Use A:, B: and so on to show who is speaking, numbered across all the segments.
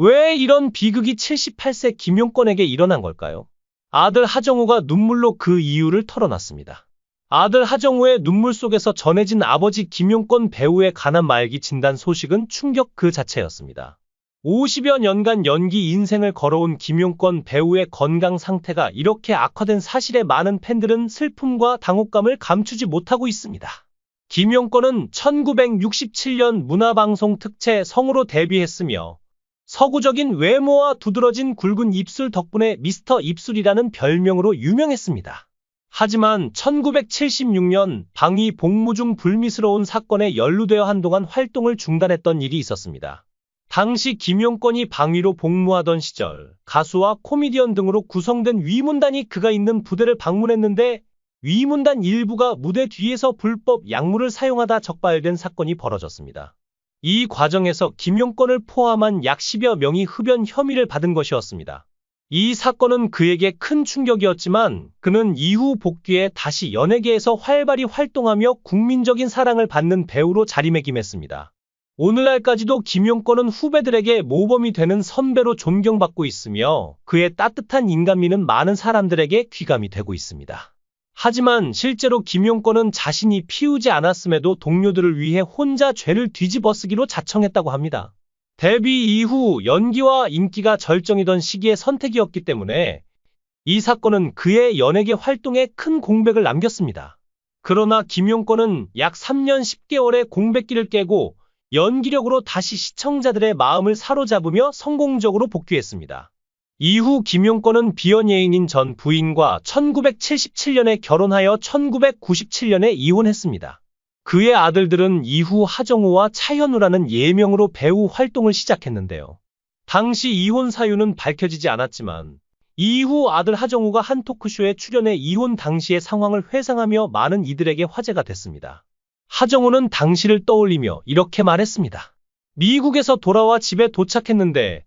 A: 왜 이런 비극이 78세 김용권에게 일어난 걸까요? 아들 하정우가 눈물로 그 이유를 털어놨습니다. 아들 하정우의 눈물 속에서 전해진 아버지 김용권 배우의 가난 말기 진단 소식은 충격 그 자체였습니다. 50여 년간 연기 인생을 걸어온 김용권 배우의 건강 상태가 이렇게 악화된 사실에 많은 팬들은 슬픔과 당혹감을 감추지 못하고 있습니다. 김용권은 1967년 문화방송 특채 성우로 데뷔했으며 서구적인 외모와 두드러진 굵은 입술 덕분에 미스터 입술이라는 별명으로 유명했습니다. 하지만 1976년 방위 복무 중 불미스러운 사건에 연루되어 한동안 활동을 중단했던 일이 있었습니다. 당시 김용권이 방위로 복무하던 시절 가수와 코미디언 등으로 구성된 위문단이 그가 있는 부대를 방문했는데 위문단 일부가 무대 뒤에서 불법 약물을 사용하다 적발된 사건이 벌어졌습니다. 이 과정에서 김용권을 포함한 약 10여 명이 흡연 혐의를 받은 것이었습니다. 이 사건은 그에게 큰 충격이었지만 그는 이후 복귀해 다시 연예계에서 활발히 활동하며 국민적인 사랑을 받는 배우로 자리매김했습니다. 오늘날까지도 김용권은 후배들에게 모범이 되는 선배로 존경받고 있으며 그의 따뜻한 인간미는 많은 사람들에게 귀감이 되고 있습니다. 하지만 실제로 김용권은 자신이 피우지 않았음에도 동료들을 위해 혼자 죄를 뒤집어쓰기로 자청했다고 합니다. 데뷔 이후 연기와 인기가 절정이던 시기의 선택이었기 때문에 이 사건은 그의 연예계 활동에 큰 공백을 남겼습니다. 그러나 김용권은 약 3년 10개월의 공백기를 깨고 연기력으로 다시 시청자들의 마음을 사로잡으며 성공적으로 복귀했습니다. 이후 김용권은 비연예인인 전 부인과 1977년에 결혼하여 1997년에 이혼했습니다. 그의 아들들은 이후 하정우와 차현우라는 예명으로 배우 활동을 시작했는데요. 당시 이혼 사유는 밝혀지지 않았지만 이후 아들 하정우가 한 토크쇼에 출연해 이혼 당시의 상황을 회상하며 많은 이들에게 화제가 됐습니다. 하정우는 당시를 떠올리며 이렇게 말했습니다. 미국에서 돌아와 집에 도착했는데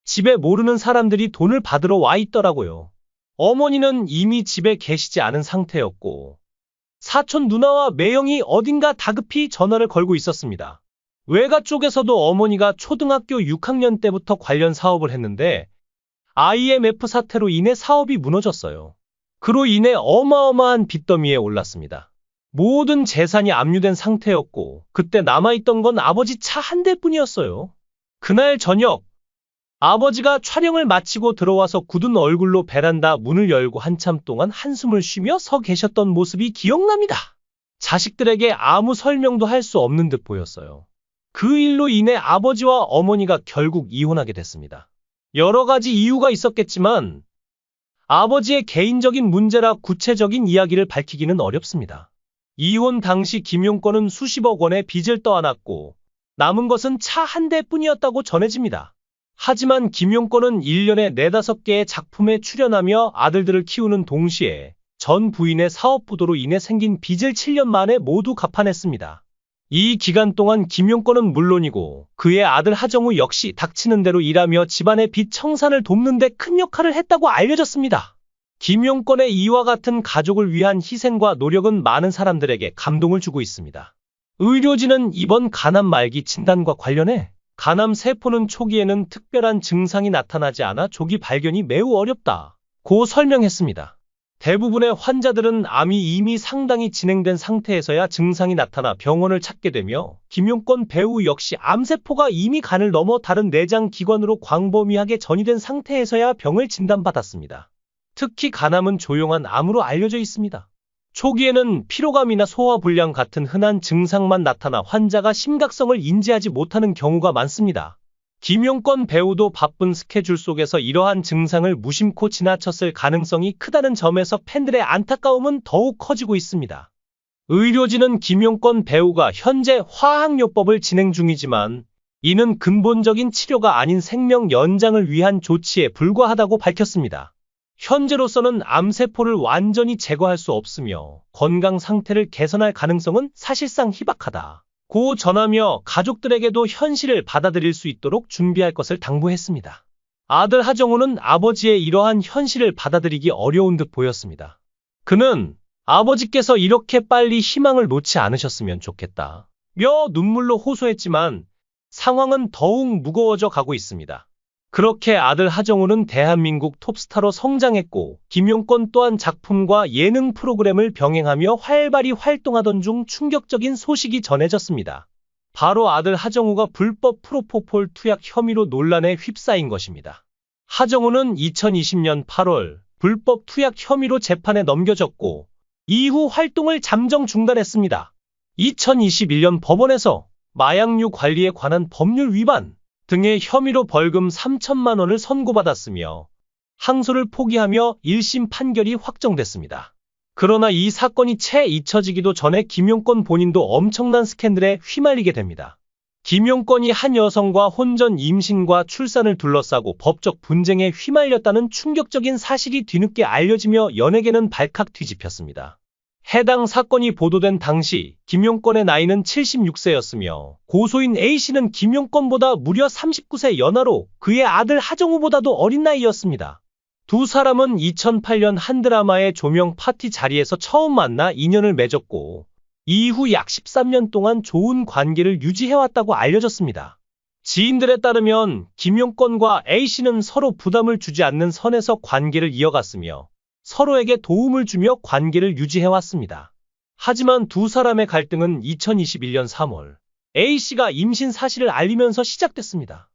A: 집에 모르는 사람들이 돈을 받으러 와 있더라고요. 어머니는 이미 집에 계시지 않은 상태였고 사촌 누나와 매형이 어딘가 다급히 전화를 걸고 있었습니다. 외가 쪽에서도 어머니가 초등학교 6학년 때부터 관련 사업을 했는데 IMF 사태로 인해 사업이 무너졌어요. 그로 인해 어마어마한 빚더미에 올랐습니다. 모든 재산이 압류된 상태였고 그때 남아있던 건 아버지 차 한 대뿐이었어요. 그날 저녁 아버지가 촬영을 마치고 들어와서 굳은 얼굴로 베란다 문을 열고 한참 동안 한숨을 쉬며 서 계셨던 모습이 기억납니다. 자식들에게 아무 설명도 할 수 없는 듯 보였어요. 그 일로 인해 아버지와 어머니가 결국 이혼하게 됐습니다. 여러 가지 이유가 있었겠지만 아버지의 개인적인 문제라 구체적인 이야기를 밝히기는 어렵습니다. 이혼 당시 김용권은 수십억 원의 빚을 떠안았고 남은 것은 차 한 대뿐이었다고 전해집니다. 하지만 김용권은 1년에 4-5개의 작품에 출연하며 아들들을 키우는 동시에 전 부인의 사업 부도로 인해 생긴 빚을 7년 만에 모두 갚아냈습니다. 이 기간 동안 김용권은 물론이고 그의 아들 하정우 역시 닥치는 대로 일하며 집안의 빚 청산을 돕는 데 큰 역할을 했다고 알려졌습니다. 김용권의 이와 같은 가족을 위한 희생과 노력은 많은 사람들에게 감동을 주고 있습니다. 의료진은 이번 간암 말기 진단과 관련해 간암 세포는 초기에는 특별한 증상이 나타나지 않아 조기 발견이 매우 어렵다고 설명했습니다. 대부분의 환자들은 암이 이미 상당히 진행된 상태에서야 증상이 나타나 병원을 찾게 되며 김용권 배우 역시 암세포가 이미 간을 넘어 다른 내장 기관으로 광범위하게 전이된 상태에서야 병을 진단받았습니다. 특히 간암은 조용한 암으로 알려져 있습니다. 초기에는 피로감이나 소화불량 같은 흔한 증상만 나타나 환자가 심각성을 인지하지 못하는 경우가 많습니다. 김용권 배우도 바쁜 스케줄 속에서 이러한 증상을 무심코 지나쳤을 가능성이 크다는 점에서 팬들의 안타까움은 더욱 커지고 있습니다. 의료진은 김용권 배우가 현재 화학요법을 진행 중이지만 이는 근본적인 치료가 아닌 생명 연장을 위한 조치에 불과하다고 밝혔습니다. 현재로서는 암세포를 완전히 제거할 수 없으며 건강 상태를 개선할 가능성은 사실상 희박하다고 전하며 가족들에게도 현실을 받아들일 수 있도록 준비할 것을 당부했습니다. 아들 하정우는 아버지의 이러한 현실을 받아들이기 어려운 듯 보였습니다. 그는 아버지께서 이렇게 빨리 희망을 놓지 않으셨으면 좋겠다며 눈물로 호소했지만 상황은 더욱 무거워져 가고 있습니다. 그렇게 아들 하정우는 대한민국 톱스타로 성장했고 김용권 또한 작품과 예능 프로그램을 병행하며 활발히 활동하던 중 충격적인 소식이 전해졌습니다. 바로 아들 하정우가 불법 프로포폴 투약 혐의로 논란에 휩싸인 것입니다. 하정우는 2020년 8월 불법 투약 혐의로 재판에 넘겨졌고 이후 활동을 잠정 중단했습니다. 2021년 법원에서 마약류 관리에 관한 법률 위반 등의 혐의로 벌금 3천만 원을 선고받았으며 항소를 포기하며 1심 판결이 확정됐습니다. 그러나 이 사건이 채 잊혀지기도 전에 김용권 본인도 엄청난 스캔들에 휘말리게 됩니다. 김용권이 한 여성과 혼전 임신과 출산을 둘러싸고 법적 분쟁에 휘말렸다는 충격적인 사실이 뒤늦게 알려지며 연예계는 발칵 뒤집혔습니다. 해당 사건이 보도된 당시 김용권의 나이는 76세였으며 고소인 A씨는 김용권보다 무려 39세 연하로 그의 아들 하정우보다도 어린 나이였습니다. 두 사람은 2008년 한 드라마의 조명 파티 자리에서 처음 만나 인연을 맺었고 이후 약 13년 동안 좋은 관계를 유지해왔다고 알려졌습니다. 지인들에 따르면 김용권과 A씨는 서로 부담을 주지 않는 선에서 관계를 이어갔으며 서로에게 도움을 주며 관계를 유지해왔습니다. 하지만 두 사람의 갈등은 2021년 3월 A씨가 임신 사실을 알리면서 시작됐습니다.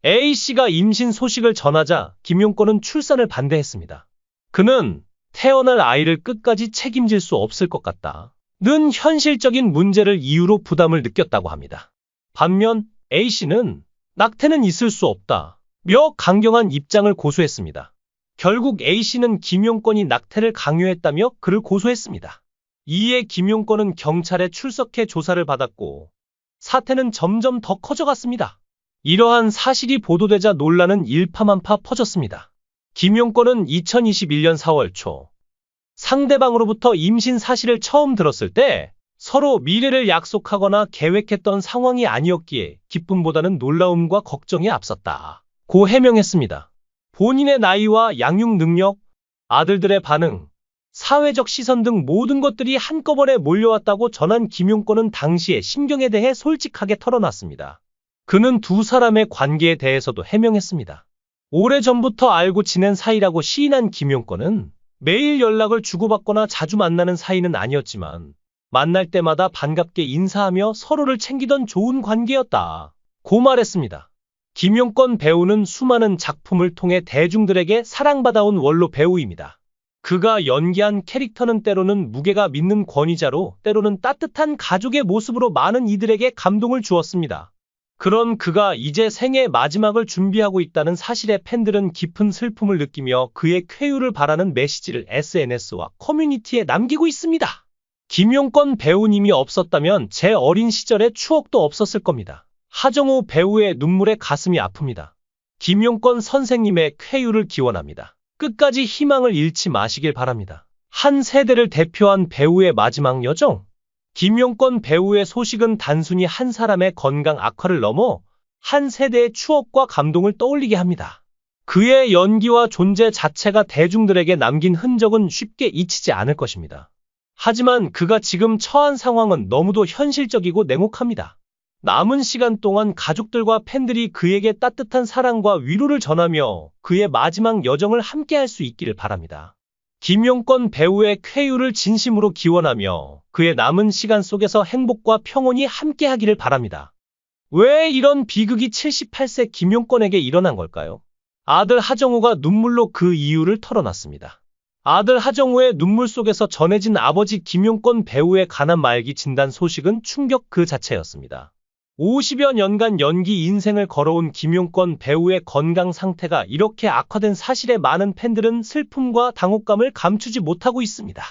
A: A씨가 임신 소식을 전하자 김용권은 출산을 반대했습니다. 그는 태어날 아이를 끝까지 책임질 수 없을 것 같다는 현실적인 문제를 이유로 부담을 느꼈다고 합니다. 반면 A씨는 낙태는 있을 수 없다며 강경한 입장을 고수했습니다. 결국 A씨는 김용권이 낙태를 강요했다며 그를 고소했습니다. 이에 김용권은 경찰에 출석해 조사를 받았고 사태는 점점 더 커져갔습니다. 이러한 사실이 보도되자 논란은 일파만파 퍼졌습니다. 김용권은 2021년 4월 초 상대방으로부터 임신 사실을 처음 들었을 때 서로 미래를 약속하거나 계획했던 상황이 아니었기에 기쁨보다는 놀라움과 걱정이 앞섰다고 해명했습니다. 본인의 나이와 양육 능력, 아들들의 반응, 사회적 시선 등 모든 것들이 한꺼번에 몰려왔다고 전한 김용권은 당시의 심경에 대해 솔직하게 털어놨습니다. 그는 두 사람의 관계에 대해서도 해명했습니다. 오래전부터 알고 지낸 사이라고 시인한 김용권은 매일 연락을 주고받거나 자주 만나는 사이는 아니었지만 만날 때마다 반갑게 인사하며 서로를 챙기던 좋은 관계였다고 말했습니다. 김용권 배우는 수많은 작품을 통해 대중들에게 사랑받아온 원로 배우입니다. 그가 연기한 캐릭터는 때로는 무게가 믿는 권위자로 때로는 따뜻한 가족의 모습으로 많은 이들에게 감동을 주었습니다. 그런 그가 이제 생애 마지막을 준비하고 있다는 사실에 팬들은 깊은 슬픔을 느끼며 그의 쾌유를 바라는 메시지를 SNS와 커뮤니티에 남기고 있습니다. 김용권 배우님이 없었다면 제 어린 시절의 추억도 없었을 겁니다. 하정우 배우의 눈물에 가슴이 아픕니다. 김용권 선생님의 쾌유를 기원합니다. 끝까지 희망을 잃지 마시길 바랍니다. 한 세대를 대표한 배우의 마지막 여정. 김용권 배우의 소식은 단순히 한 사람의 건강 악화를 넘어 한 세대의 추억과 감동을 떠올리게 합니다. 그의 연기와 존재 자체가 대중들에게 남긴 흔적은 쉽게 잊히지 않을 것입니다. 하지만 그가 지금 처한 상황은 너무도 현실적이고 냉혹합니다. 남은 시간 동안 가족들과 팬들이 그에게 따뜻한 사랑과 위로를 전하며 그의 마지막 여정을 함께할 수 있기를 바랍니다. 김용권 배우의 쾌유를 진심으로 기원하며 그의 남은 시간 속에서 행복과 평온이 함께하기를 바랍니다. 왜 이런 비극이 78세 김용권에게 일어난 걸까요? 아들 하정우가 눈물로 그 이유를 털어놨습니다. 아들 하정우의 눈물 속에서 전해진 아버지 김용권 배우의 간암 말기 진단 소식은 충격 그 자체였습니다. 50여 년간 연기 인생을 걸어온 김용권 배우의 건강 상태가 이렇게 악화된 사실에 많은 팬들은 슬픔과 당혹감을 감추지 못하고 있습니다.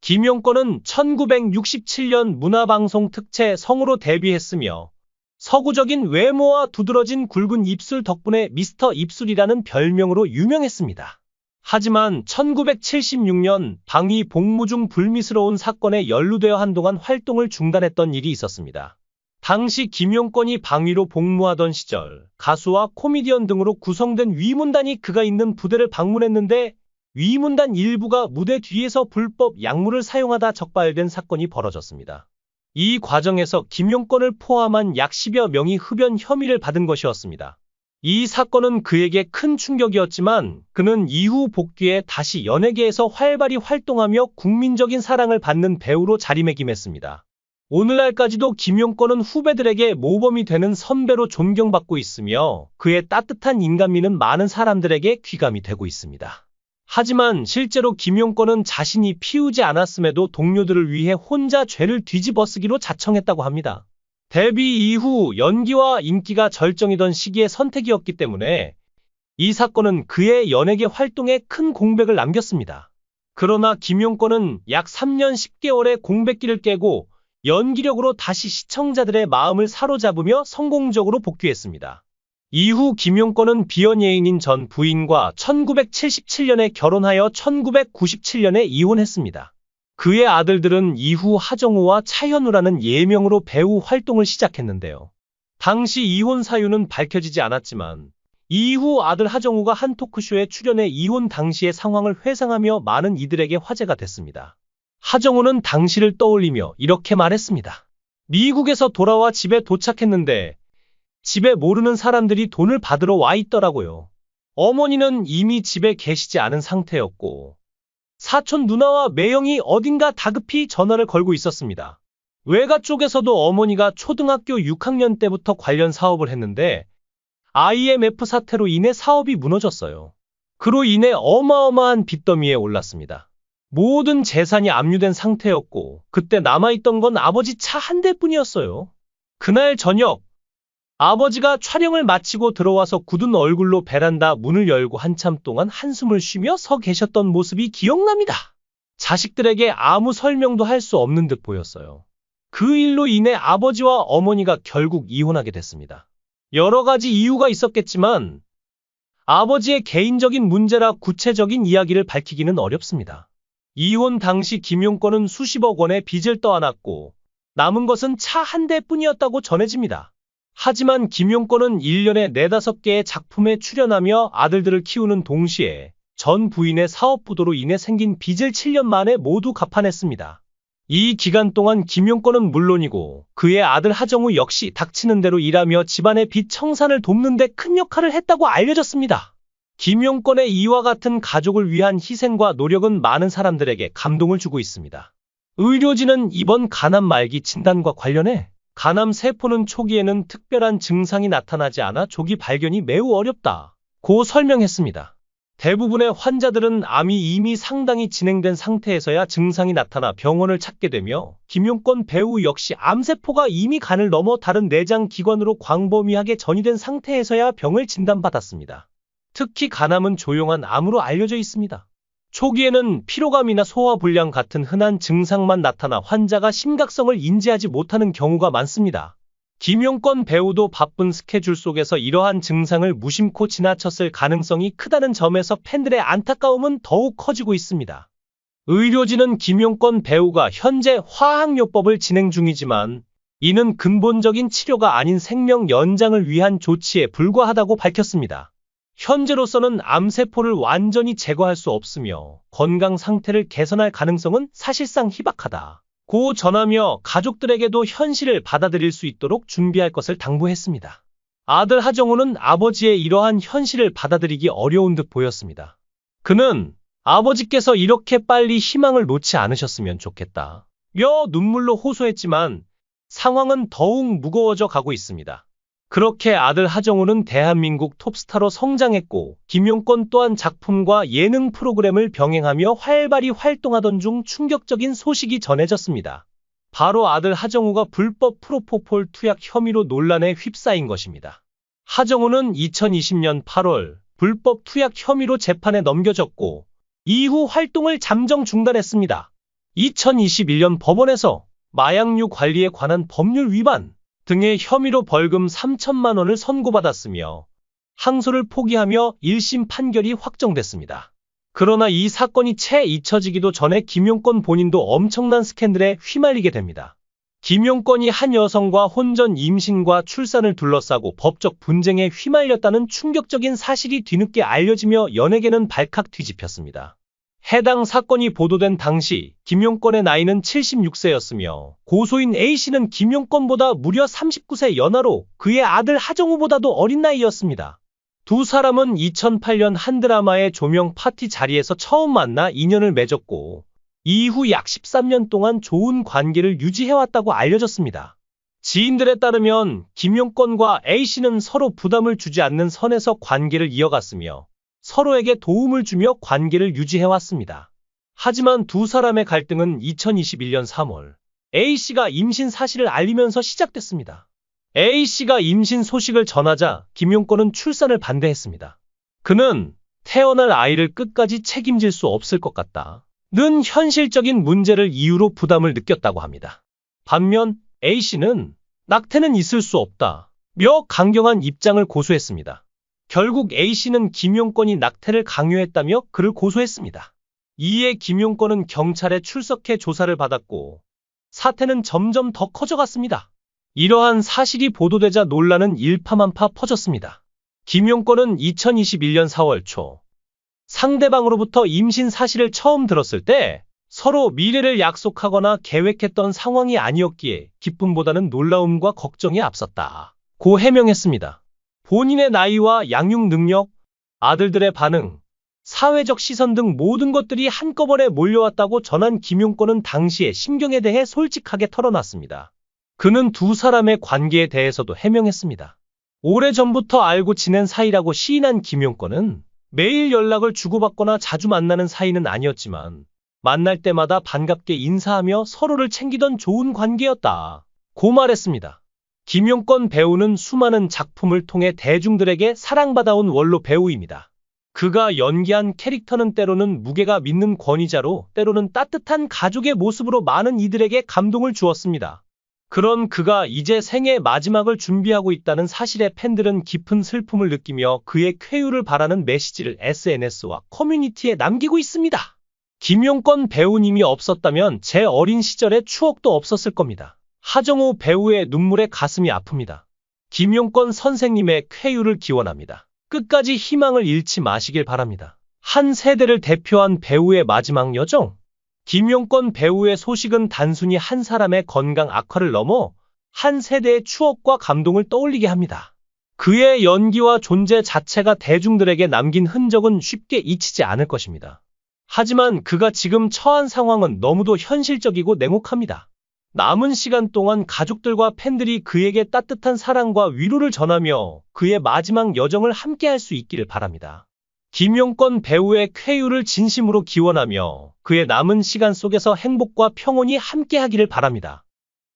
A: 김용권은 1967년 문화방송 특채 성우로 데뷔했으며 서구적인 외모와 두드러진 굵은 입술 덕분에 미스터 입술이라는 별명으로 유명했습니다. 하지만 1976년 방위 복무 중 불미스러운 사건에 연루되어 한동안 활동을 중단했던 일이 있었습니다. 당시 김용권이 방위로 복무하던 시절 가수와 코미디언 등으로 구성된 위문단이 그가 있는 부대를 방문했는데 위문단 일부가 무대 뒤에서 불법 약물을 사용하다 적발된 사건이 벌어졌습니다. 이 과정에서 김용권을 포함한 약 10여 명이 흡연 혐의를 받은 것이었습니다. 이 사건은 그에게 큰 충격이었지만 그는 이후 복귀해 다시 연예계에서 활발히 활동하며 국민적인 사랑을 받는 배우로 자리매김했습니다. 오늘날까지도 김용권은 후배들에게 모범이 되는 선배로 존경받고 있으며 그의 따뜻한 인간미는 많은 사람들에게 귀감이 되고 있습니다. 하지만 실제로 김용권은 자신이 피우지 않았음에도 동료들을 위해 혼자 죄를 뒤집어쓰기로 자청했다고 합니다. 데뷔 이후 연기와 인기가 절정이던 시기의 선택이었기 때문에 이 사건은 그의 연예계 활동에 큰 공백을 남겼습니다. 그러나 김용권은 약 3년 10개월의 공백기를 깨고 연기력으로 다시 시청자들의 마음을 사로잡으며 성공적으로 복귀했습니다. 이후 김용권은 비연예인인 전 부인과 1977년에 결혼하여 1997년에 이혼했습니다. 그의 아들들은 이후 하정우와 차현우라는 예명으로 배우 활동을 시작했는데요. 당시 이혼 사유는 밝혀지지 않았지만 이후 아들 하정우가 한 토크쇼에 출연해 이혼 당시의 상황을 회상하며 많은 이들에게 화제가 됐습니다. 하정우는 당시를 떠올리며 이렇게 말했습니다. 미국에서 돌아와 집에 도착했는데 집에 모르는 사람들이 돈을 받으러 와 있더라고요. 어머니는 이미 집에 계시지 않은 상태였고 사촌 누나와 매형이 어딘가 다급히 전화를 걸고 있었습니다. 외가 쪽에서도 어머니가 초등학교 6학년 때부터 관련 사업을 했는데 IMF 사태로 인해 사업이 무너졌어요. 그로 인해 어마어마한 빚더미에 올랐습니다. 모든 재산이 압류된 상태였고 그때 남아있던 건 아버지 차 한 대뿐이었어요. 그날 저녁 아버지가 촬영을 마치고 들어와서 굳은 얼굴로 베란다 문을 열고 한참 동안 한숨을 쉬며 서 계셨던 모습이 기억납니다. 자식들에게 아무 설명도 할 수 없는 듯 보였어요. 그 일로 인해 아버지와 어머니가 결국 이혼하게 됐습니다. 여러 가지 이유가 있었겠지만 아버지의 개인적인 문제라 구체적인 이야기를 밝히기는 어렵습니다. 이혼 당시 김용권은 수십억 원의 빚을 떠안았고 남은 것은 차 한 대뿐이었다고 전해집니다. 하지만 김용권은 1년에 4-5개의 작품에 출연하며 아들들을 키우는 동시에 전 부인의 사업 부도로 인해 생긴 빚을 7년 만에 모두 갚아냈습니다. 이 기간 동안 김용권은 물론이고 그의 아들 하정우 역시 닥치는 대로 일하며 집안의 빚 청산을 돕는 데 큰 역할을 했다고 알려졌습니다. 김용권의 이와 같은 가족을 위한 희생과 노력은 많은 사람들에게 감동을 주고 있습니다. 의료진은 이번 간암 말기 진단과 관련해 간암 세포는 초기에는 특별한 증상이 나타나지 않아 조기 발견이 매우 어렵다고 설명했습니다. 대부분의 환자들은 암이 이미 상당히 진행된 상태에서야 증상이 나타나 병원을 찾게 되며 김용권 배우 역시 암세포가 이미 간을 넘어 다른 내장 기관으로 광범위하게 전이된 상태에서야 병을 진단받았습니다. 특히 간암은 조용한 암으로 알려져 있습니다. 초기에는 피로감이나 소화불량 같은 흔한 증상만 나타나 환자가 심각성을 인지하지 못하는 경우가 많습니다. 김용권 배우도 바쁜 스케줄 속에서 이러한 증상을 무심코 지나쳤을 가능성이 크다는 점에서 팬들의 안타까움은 더욱 커지고 있습니다. 의료진은 김용권 배우가 현재 화학요법을 진행 중이지만 이는 근본적인 치료가 아닌 생명 연장을 위한 조치에 불과하다고 밝혔습니다. 현재로서는 암세포를 완전히 제거할 수 없으며 건강 상태를 개선할 가능성은 사실상 희박하다고 전하며 가족들에게도 현실을 받아들일 수 있도록 준비할 것을 당부했습니다. 아들 하정우는 아버지의 이러한 현실을 받아들이기 어려운 듯 보였습니다. 그는 아버지께서 이렇게 빨리 희망을 놓지 않으셨으면 좋겠다며 눈물로 호소했지만 상황은 더욱 무거워져 가고 있습니다. 그렇게 아들 하정우는 대한민국 톱스타로 성장했고 김용권 또한 작품과 예능 프로그램을 병행하며 활발히 활동하던 중 충격적인 소식이 전해졌습니다. 바로 아들 하정우가 불법 프로포폴 투약 혐의로 논란에 휩싸인 것입니다. 하정우는 2020년 8월 불법 투약 혐의로 재판에 넘겨졌고 이후 활동을 잠정 중단했습니다. 2021년 법원에서 마약류 관리에 관한 법률 위반 등의 혐의로 벌금 3천만 원을 선고받았으며 항소를 포기하며 1심 판결이 확정됐습니다. 그러나 이 사건이 채 잊혀지기도 전에 김용권 본인도 엄청난 스캔들에 휘말리게 됩니다. 김용권이 한 여성과 혼전 임신과 출산을 둘러싸고 법적 분쟁에 휘말렸다는 충격적인 사실이 뒤늦게 알려지며 연예계는 발칵 뒤집혔습니다. 해당 사건이 보도된 당시 김용권의 나이는 76세였으며 고소인 A씨는 김용권보다 무려 39세 연하로 그의 아들 하정우보다도 어린 나이였습니다. 두 사람은 2008년 한 드라마의 조명 파티 자리에서 처음 만나 인연을 맺었고, 이후 약 13년 동안 좋은 관계를 유지해왔다고 알려졌습니다. 지인들에 따르면 김용권과 A씨는 서로 부담을 주지 않는 선에서 관계를 이어갔으며 서로에게 도움을 주며 관계를 유지해왔습니다. 하지만 두 사람의 갈등은 2021년 3월 A씨가 임신 사실을 알리면서 시작됐습니다. A씨가 임신 소식을 전하자 김용권은 출산을 반대했습니다. 그는 태어날 아이를 끝까지 책임질 수 없을 것 같다. 는 현실적인 문제를 이유로 부담을 느꼈다고 합니다. 반면 A씨는 낙태는 있을 수 없다. 며 강경한 입장을 고수했습니다. 결국 A씨는 김용권이 낙태를 강요했다며 그를 고소했습니다. 이에 김용권은 경찰에 출석해 조사를 받았고 사태는 점점 더 커져갔습니다. 이러한 사실이 보도되자 논란은 일파만파 퍼졌습니다. 김용권은 2021년 4월 초 상대방으로부터 임신 사실을 처음 들었을 때 서로 미래를 약속하거나 계획했던 상황이 아니었기에 기쁨보다는 놀라움과 걱정이 앞섰다. 고 해명했습니다. 본인의 나이와 양육 능력, 아들들의 반응, 사회적 시선 등 모든 것들이 한꺼번에 몰려왔다고 전한 김용권은 당시의 심경에 대해 솔직하게 털어놨습니다. 그는 두 사람의 관계에 대해서도 해명했습니다. 오래전부터 알고 지낸 사이라고 시인한 김용권은 매일 연락을 주고받거나 자주 만나는 사이는 아니었지만 만날 때마다 반갑게 인사하며 서로를 챙기던 좋은 관계였다. 고 말했습니다. 김용권 배우는 수많은 작품을 통해 대중들에게 사랑받아온 원로 배우입니다. 그가 연기한 캐릭터는 때로는 무게가 믿는 권위자로 때로는 따뜻한 가족의 모습으로 많은 이들에게 감동을 주었습니다. 그런 그가 이제 생애 마지막을 준비하고 있다는 사실에 팬들은 깊은 슬픔을 느끼며 그의 쾌유를 바라는 메시지를 SNS와 커뮤니티에 남기고 있습니다. 김용권 배우님이 없었다면 제 어린 시절의 추억도 없었을 겁니다. 하정우 배우의 눈물에 가슴이 아픕니다. 김용권 선생님의 쾌유를 기원합니다. 끝까지 희망을 잃지 마시길 바랍니다. 한 세대를 대표한 배우의 마지막 여정. 김용권 배우의 소식은 단순히 한 사람의 건강 악화를 넘어 한 세대의 추억과 감동을 떠올리게 합니다. 그의 연기와 존재 자체가 대중들에게 남긴 흔적은 쉽게 잊히지 않을 것입니다. 하지만 그가 지금 처한 상황은 너무도 현실적이고 냉혹합니다. 남은 시간 동안 가족들과 팬들이 그에게 따뜻한 사랑과 위로를 전하며 그의 마지막 여정을 함께할 수 있기를 바랍니다. 김용권 배우의 쾌유를 진심으로 기원하며 그의 남은 시간 속에서 행복과 평온이 함께하기를 바랍니다.